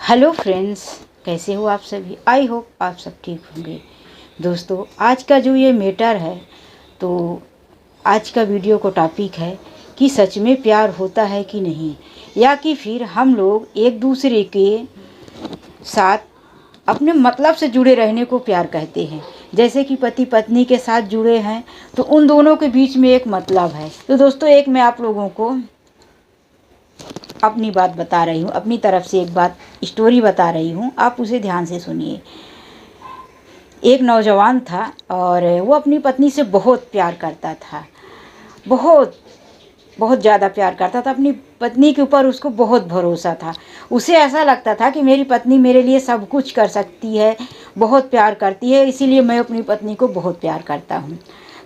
Hello friends, कैसे हो आप सभी। आई होप आप सब ठीक होंगे। दोस्तों, आज का जो ये मैटर है, तो आज का वीडियो को टॉपिक है कि सच में प्यार होता है कि नहीं, या कि फिर हम लोग एक दूसरे के साथ अपने मतलब से जुड़े रहने को प्यार कहते हैं। जैसे कि पति पत्नी के साथ जुड़े हैं तो उन दोनों के बीच में एक मतलब है। तो दोस्तों, एक मैं आप लोगों को अपनी बात बता रही हूँ, अपनी तरफ से एक बात स्टोरी बता रही हूँ, आप उसे ध्यान से सुनिए। एक नौजवान था और वो अपनी पत्नी से बहुत प्यार करता था, बहुत बहुत ज़्यादा प्यार करता था। अपनी पत्नी के ऊपर उसको बहुत भरोसा था। उसे ऐसा लगता था कि मेरी पत्नी मेरे लिए सब कुछ कर सकती है, बहुत प्यार करती है, इसीलिए मैं अपनी पत्नी को बहुत प्यार करता हूँ।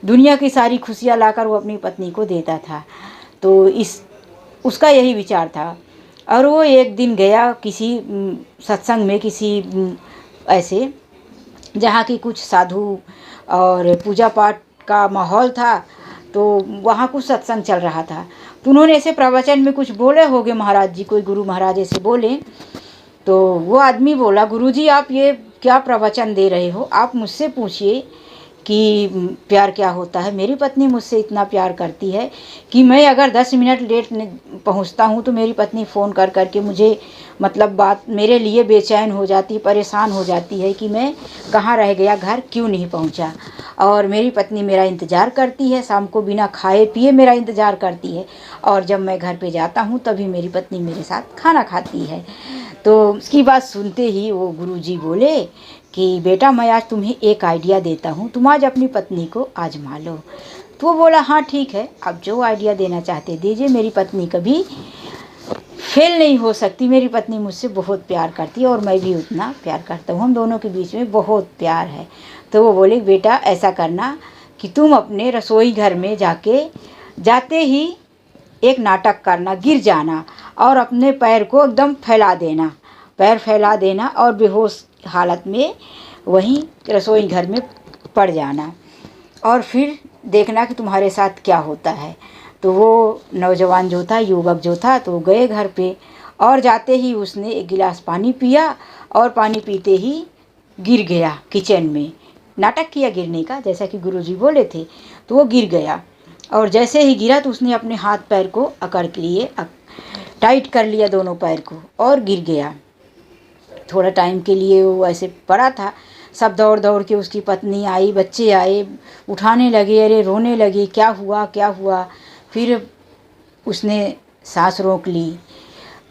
दुनिया की सारी खुशियाँ लाकर वो अपनी पत्नी को देता था। तो उसका यही विचार था। और वो एक दिन गया किसी सत्संग में, किसी ऐसे जहाँ की कुछ साधु और पूजा पाठ का माहौल था। तो वहाँ कुछ सत्संग चल रहा था, तो उन्होंने ऐसे प्रवचन में कुछ बोले होंगे महाराज जी, कोई गुरु महाराज ऐसे बोले। तो वो आदमी बोला, गुरुजी आप ये क्या प्रवचन दे रहे हो, आप मुझसे पूछिए कि प्यार क्या होता है। मेरी पत्नी मुझसे इतना प्यार करती है कि मैं अगर 10 मिनट लेट पहुंचता हूं तो मेरी पत्नी फ़ोन कर करके मुझे मतलब बात मेरे लिए बेचैन हो जाती, परेशान हो जाती है कि मैं कहाँ रह गया, घर क्यों नहीं पहुंचा। और मेरी पत्नी मेरा इंतज़ार करती है, शाम को बिना खाए पिए मेरा इंतज़ार करती है, और जब मैं घर पे जाता हूँ तभी मेरी पत्नी मेरे साथ खाना खाती है। तो उसकी बात सुनते ही वो गुरुजी बोले कि बेटा, मैं आज तुम्हें एक आइडिया देता हूँ, तुम आज अपनी पत्नी को आजमा लो। तो वो बोला, हाँ ठीक है, आप जो आइडिया देना चाहते दीजिए, मेरी पत्नी कभी फेल नहीं हो सकती। मेरी पत्नी मुझसे बहुत प्यार करती है और मैं भी उतना प्यार करता हूँ, हम दोनों के बीच में बहुत प्यार है। तो वो बोले, बेटा ऐसा करना कि तुम अपने रसोई घर में जाते ही एक नाटक करना, गिर जाना और अपने पैर को एकदम फैला देना, पैर फैला देना और बेहोश हालत में वहीं रसोई घर में पड़ जाना, और फिर देखना कि तुम्हारे साथ क्या होता है। तो वो नौजवान जो था, युवक जो था, तो गए घर पे, और जाते ही उसने एक गिलास पानी पिया और पानी पीते ही गिर गया किचन में। नाटक किया गिरने का, जैसा कि गुरुजी बोले थे। तो वो गिर गया, और जैसे ही गिरा तो उसने अपने हाथ पैर को अकड़ के लिए टाइट कर लिया दोनों पैर को और गिर गया। थोड़ा टाइम के लिए वो ऐसे पड़ा था। सब दौड़ दौड़ के उसकी पत्नी आई, बच्चे आए, उठाने लगे, अरे रोने लगे, क्या हुआ क्या हुआ। फिर उसने सांस रोक ली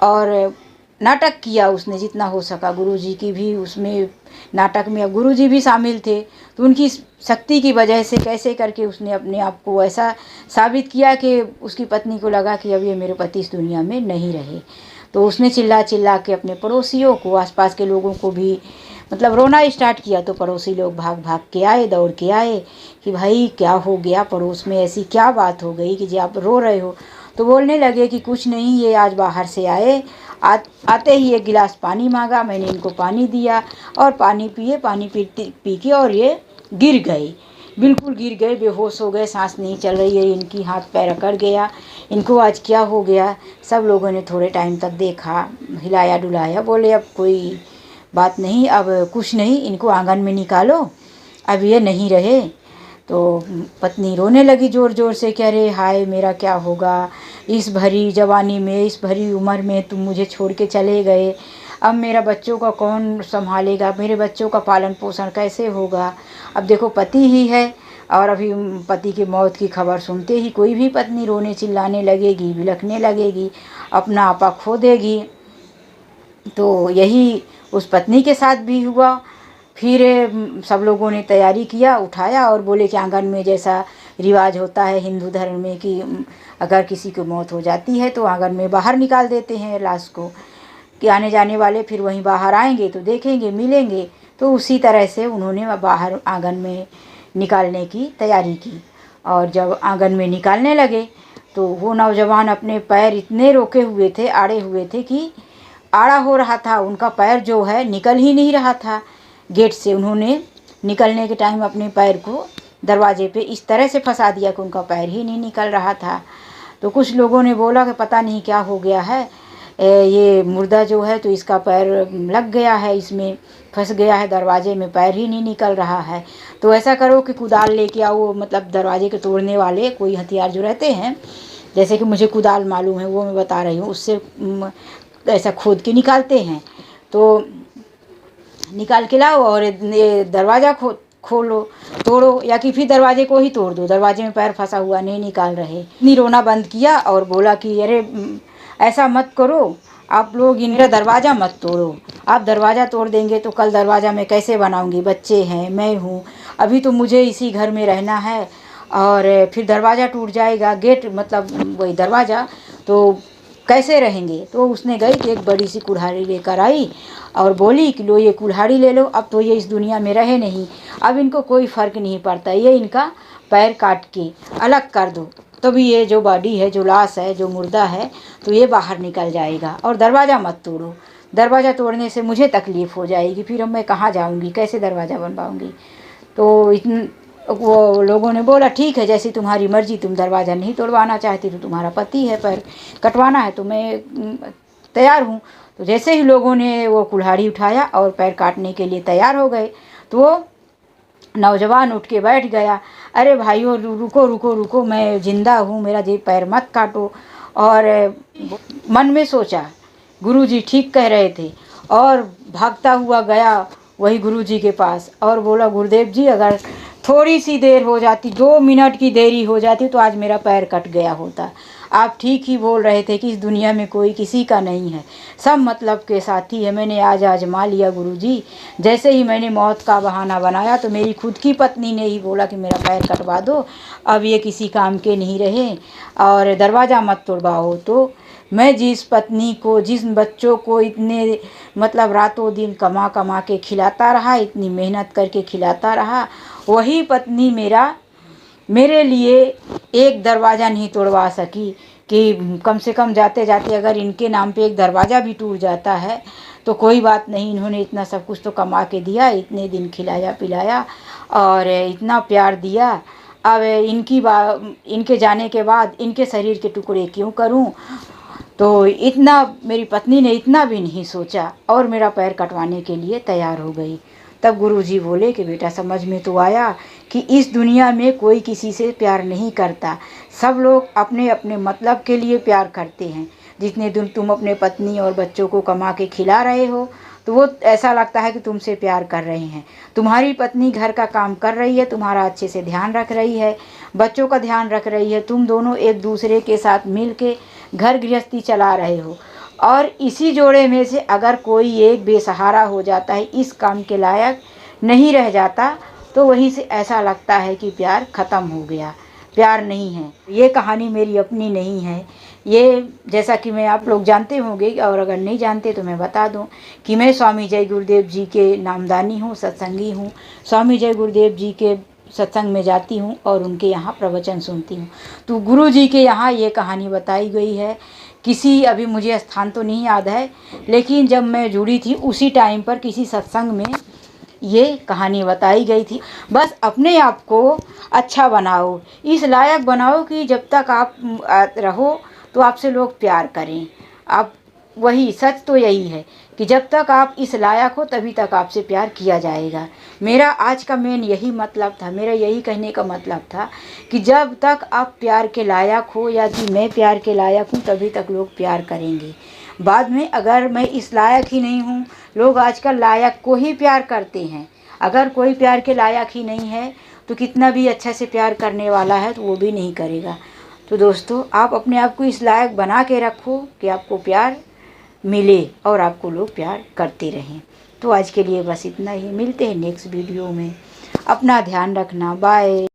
और नाटक किया उसने जितना हो सका। गुरुजी की भी उसमें नाटक में गुरुजी भी शामिल थे, तो उनकी शक्ति की वजह से कैसे करके उसने अपने आप को ऐसा साबित किया कि उसकी पत्नी को लगा कि अब ये मेरे पति इस दुनिया में नहीं रहे। तो उसने चिल्ला चिल्ला के अपने पड़ोसियों को, आसपास के लोगों को भी मतलब रोना स्टार्ट किया। तो पड़ोसी लोग भाग भाग के आए, दौड़ के आए कि भाई क्या हो गया, पड़ोस में ऐसी क्या बात हो गई कि जी आप रो रहे हो। तो बोलने लगे कि कुछ नहीं, ये आज बाहर से आए, आते ही एक गिलास पानी मांगा, मैंने इनको पानी दिया और पानी पिए, पानी पी के और ये गिर गए, बिल्कुल गिर गए, बेहोश हो गए, सांस नहीं चल रही है इनकी, हाथ पैर अकड़ गया, इनको आज क्या हो गया। सब लोगों ने थोड़े टाइम तक देखा, हिलाया डुलाया, बोले अब कोई बात नहीं, अब कुछ नहीं, इनको आंगन में निकालो, अब ये नहीं रहे। तो पत्नी रोने लगी ज़ोर ज़ोर से, कह रहे हाय मेरा क्या होगा, इस भरी जवानी में, इस भरी उम्र में तुम मुझे छोड़ के चले गए, अब मेरा बच्चों का कौन संभालेगा, मेरे बच्चों का पालन पोषण कैसे होगा। अब देखो पति ही है, और अभी पति की मौत की खबर सुनते ही कोई भी पत्नी रोने चिल्लाने लगेगी, बिलखने लगेगी, अपना आपा खो देगी। तो यही उस पत्नी के साथ भी हुआ। फिर सब लोगों ने तैयारी किया, उठाया और बोले कि आंगन में जैसा रिवाज होता है हिंदू धर्म में कि अगर किसी की मौत हो जाती है तो आंगन में बाहर निकाल देते हैं लाश को, कि आने जाने वाले फिर वहीं बाहर आएंगे तो देखेंगे, मिलेंगे। तो उसी तरह से उन्होंने बाहर आंगन में निकालने की तैयारी की। और जब आंगन में निकालने लगे तो वो नौजवान अपने पैर इतने रोके हुए थे, आड़े हुए थे कि आड़ा हो रहा था, उनका पैर जो है निकल ही नहीं रहा था गेट से। उन्होंने निकलने के टाइम अपने पैर को दरवाजे पे इस तरह से फंसा दिया कि उनका पैर ही नहीं निकल रहा था। तो कुछ लोगों ने बोला कि पता नहीं क्या हो गया है, ये मुर्दा जो है तो इसका पैर लग गया है, इसमें फंस गया है दरवाजे में, पैर ही नहीं निकल रहा है। तो ऐसा करो कि कुदाल लेके आओ, मतलब दरवाजे के तोड़ने वाले कोई हथियार जो रहते हैं, जैसे कि मुझे कुदाल मालूम है वो मैं बता रही हूँ, उससे ऐसा खोद के निकालते हैं। तो निकाल के लाओ और ये दरवाज़ा खोलो, तोड़ो, या कि फिर दरवाजे को ही तोड़ दो, दरवाजे में पैर फंसा हुआ नहीं निकाल रहे। इतनी रोना बंद किया और बोला कि अरे ऐसा मत करो, आप लोग इनका दरवाज़ा मत तोड़ो, आप दरवाज़ा तोड़ देंगे तो कल दरवाज़ा मैं कैसे बनाऊंगी, बच्चे हैं, मैं हूँ, अभी तो मुझे इसी घर में रहना है, और फिर दरवाज़ा टूट जाएगा, गेट मतलब वही दरवाज़ा, तो कैसे रहेंगे। तो उसने गई कि एक बड़ी सी कुल्हाड़ी लेकर आई और बोली कि लो ये कुल्हाड़ी ले लो, अब तो ये इस दुनिया में रहे नहीं, अब इनको कोई फ़र्क नहीं पड़ता, ये इनका पैर काट के अलग कर दो, तभी ये जो बॉडी है, जो लाश है, जो मुर्दा है, तो ये बाहर निकल जाएगा, और दरवाज़ा मत तोड़ो, दरवाज़ा तोड़ने से मुझे तकलीफ़ हो जाएगी, फिर अब मैं कहाँ जाऊँगी, कैसे दरवाज़ा बनवाऊँगी। तो वो लोगों ने बोला ठीक है, जैसी तुम्हारी मर्ज़ी, तुम दरवाज़ा नहीं तोड़वाना चाहती तो तुम्हारा पति है, पैर कटवाना है तो मैं तैयार हूँ। तो जैसे ही लोगों ने वो कुल्हाड़ी उठाया और पैर काटने के लिए तैयार हो गए, तो वो नौजवान उठ के बैठ गया, अरे भाइयों रुको रुको रुको, मैं ज़िंदा हूँ, मेरा जी पैर मत काटो। और मन में सोचा गुरुजी ठीक कह रहे थे, और भागता हुआ गया वही गुरुजी के पास और बोला गुरुदेव जी, अगर थोड़ी सी देर हो जाती, 2 मिनट की देरी हो जाती तो आज मेरा पैर कट गया होता। आप ठीक ही बोल रहे थे कि इस दुनिया में कोई किसी का नहीं है, सब मतलब के साथी है। मैंने आज आजमा लिया गुरुजी, जैसे ही मैंने मौत का बहाना बनाया तो मेरी खुद की पत्नी ने ही बोला कि मेरा पैर कटवा दो, अब ये किसी काम के नहीं रहे और दरवाज़ा मत तोड़वाओ। तो मैं जिस पत्नी को, जिस बच्चों को इतने मतलब रातों दिन कमा कमा के खिलाता रहा, इतनी मेहनत करके खिलाता रहा, वही पत्नी मेरे लिए एक दरवाज़ा नहीं तोड़वा सकी, कि कम से कम जाते जाते अगर इनके नाम पे एक दरवाज़ा भी टूट जाता है तो कोई बात नहीं, इन्होंने इतना सब कुछ तो कमा के दिया, इतने दिन खिलाया पिलाया और इतना प्यार दिया, अब इनके जाने के बाद इनके शरीर के टुकड़े क्यों करूं। तो इतना मेरी पत्नी ने इतना भी नहीं सोचा और मेरा पैर कटवाने के लिए तैयार हो गई। तब गुरुजी बोले कि बेटा समझ में तो आया कि इस दुनिया में कोई किसी से प्यार नहीं करता, सब लोग अपने अपने मतलब के लिए प्यार करते हैं। जितने दिन तुम अपने पत्नी और बच्चों को कमा के खिला रहे हो तो वो ऐसा लगता है कि तुमसे प्यार कर रहे हैं। तुम्हारी पत्नी घर का काम कर रही है, तुम्हारा अच्छे से ध्यान रख रही है, बच्चों का ध्यान रख रही है, तुम दोनों एक दूसरे के साथ मिल के घर गृहस्थी चला रहे हो। और इसी जोड़े में से अगर कोई एक बेसहारा हो जाता है, इस काम के लायक नहीं रह जाता, तो वहीं से ऐसा लगता है कि प्यार ख़त्म हो गया, प्यार नहीं है। ये कहानी मेरी अपनी नहीं है, ये जैसा कि मैं आप लोग जानते होंगे, और अगर नहीं जानते तो मैं बता दूं कि मैं स्वामी जय गुरुदेव जी के नामदानी हूँ, सत्संगी हूँ। स्वामी जय गुरुदेव जी के सत्संग में जाती हूँ और उनके यहाँ प्रवचन सुनती हूँ। तो गुरु जी के यहाँ ये कहानी बताई गई है। किसी, अभी मुझे स्थान तो नहीं याद है, लेकिन जब मैं जुड़ी थी उसी टाइम पर किसी सत्संग में ये कहानी बताई गई थी। बस अपने आप को अच्छा बनाओ, इस लायक बनाओ कि जब तक आप रहो तो आपसे लोग प्यार करें। आप वही सच तो यही है कि जब तक आप इस लायक हो तभी तक आपसे प्यार किया जाएगा। मेरा आज का मेन यही मतलब था, मेरा यही कहने का मतलब था कि जब तक आप प्यार के लायक हो, या कि मैं प्यार के लायक हूँ, तभी तक लोग प्यार करेंगे। बाद में अगर मैं इस लायक ही नहीं हूँ, लोग आजकल लायक को ही प्यार करते हैं। अगर कोई प्यार के लायक ही नहीं है तो कितना भी अच्छा से प्यार करने वाला है तो वो भी नहीं करेगा। तो दोस्तों, आप अपने आप को इस लायक बना के रखो कि आपको प्यार मिले और आपको लोग प्यार करते रहें। तो आज के लिए बस इतना ही, मिलते हैं नेक्स्ट वीडियो में। अपना ध्यान रखना, बाय।